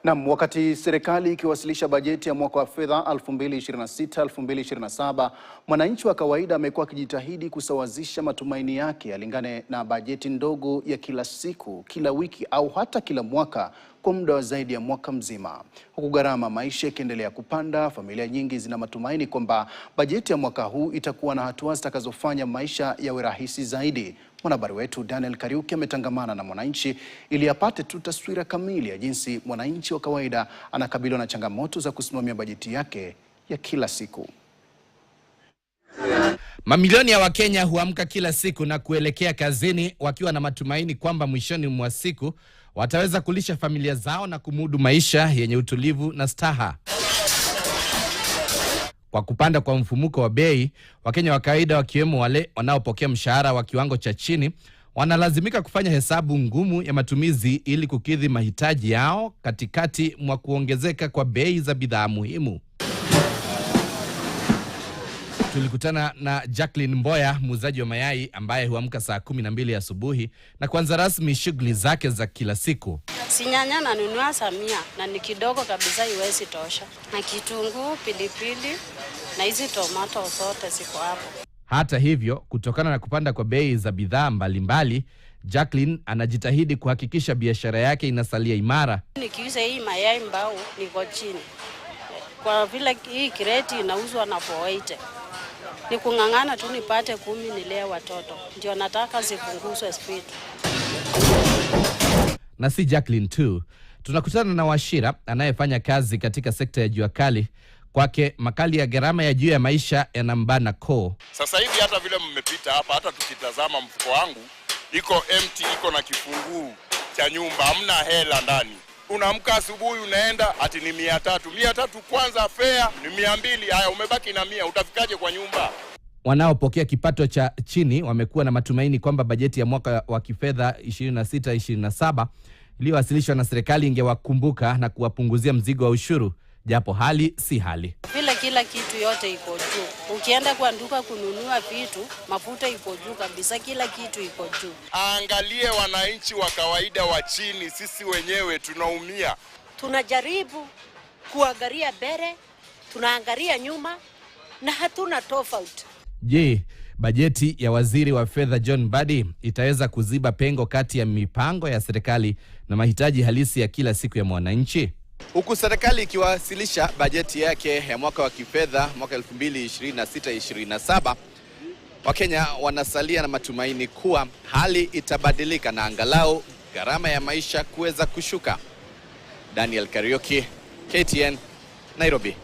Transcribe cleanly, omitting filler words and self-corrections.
Naam, wakati serikali ikiwasilisha bajeti ya mwaka wa fedha 2026-2027, mwananchi wa kawaida amekuwa akijitahidi kusawazisha matumaini yake yalingane na bajeti ndogo ya kila siku, kila wiki au hata kila mwaka kwa muda wa zaidi ya mwaka mzima. Huku gharama maisha ikiendelea kupanda, familia nyingi zina matumaini kwamba bajeti ya mwaka huu itakuwa na hatua zitakazofanya maisha yawe rahisi zaidi. Mwanahabari wetu Daniel Kariuki ametangamana na mwananchi ili apate tu taswira kamili ya jinsi mwananchi wa kawaida anakabiliwa na changamoto za kusimamia bajeti yake ya kila siku. Mamilioni ya Wakenya huamka kila siku na kuelekea kazini wakiwa na matumaini kwamba mwishoni mwa siku wataweza kulisha familia zao na kumudu maisha yenye utulivu na staha. Kwa kupanda kwa mfumuko wa bei, Wakenya wa kawaida wakiwemo wale wanaopokea mshahara wa kiwango cha chini wanalazimika kufanya hesabu ngumu ya matumizi ili kukidhi mahitaji yao katikati mwa kuongezeka kwa bei za bidhaa muhimu. Tulikutana na Jacqueline Mboya, muuzaji wa mayai ambaye huamka saa 12 asubuhi na kuanza rasmi shughuli zake za kila siku. Sinyanya nanunua 100 na ni kidogo kabisa, iwezi tosha. Na kitunguu, pilipili na hizi tomato zote ziko hapo. Hata hivyo, kutokana na kupanda kwa bei za bidhaa mbalimbali, Jacqueline anajitahidi kuhakikisha biashara yake inasalia imara. Nikiuza hii mayai mbao niko chini. Kwa vile hii kreti inauzwa na 480. Ni kung'ang'ana tu nipate 10 nilee watoto. Ndio nataka zipunguzwe speed. Na si Jacqueline tu. Tunakutana na Washira anayefanya kazi katika sekta ya jua kali. Kwake makali ya gharama ya juu ya maisha yanambana koo. Sasa hivi hata vile mmepita hapa, hata tukitazama mfuko wangu iko empty, iko na kifunguu cha nyumba, hamna hela ndani. Unaamka asubuhi unaenda ati ni 300. 300 kwanza fare ni 200. Haya, umebaki na 100, utafikaje kwa nyumba? Wanaopokea kipato cha chini wamekuwa na matumaini kwamba bajeti ya mwaka wa kifedha 26-27 iliyowasilishwa na serikali ingewakumbuka na kuwapunguzia mzigo wa ushuru, japo hali si hali. Vile kila kitu yote iko juu. Ukienda kwa duka kununua vitu, mafuta iko juu kabisa, kila kitu iko juu. Angalie wananchi wa kawaida wa chini, sisi wenyewe tunaumia. Tunajaribu kuangalia mbele, tunaangalia nyuma na hatuna tofauti. Je, bajeti ya waziri wa fedha John Mbadi itaweza kuziba pengo kati ya mipango ya serikali na mahitaji halisi ya kila siku ya mwananchi? Huku serikali ikiwasilisha bajeti yake ya mwaka wa kifedha mwaka 2026-27, Wakenya wanasalia na matumaini kuwa hali itabadilika na angalau gharama ya maisha kuweza kushuka. Daniel Kariuki, KTN, Nairobi.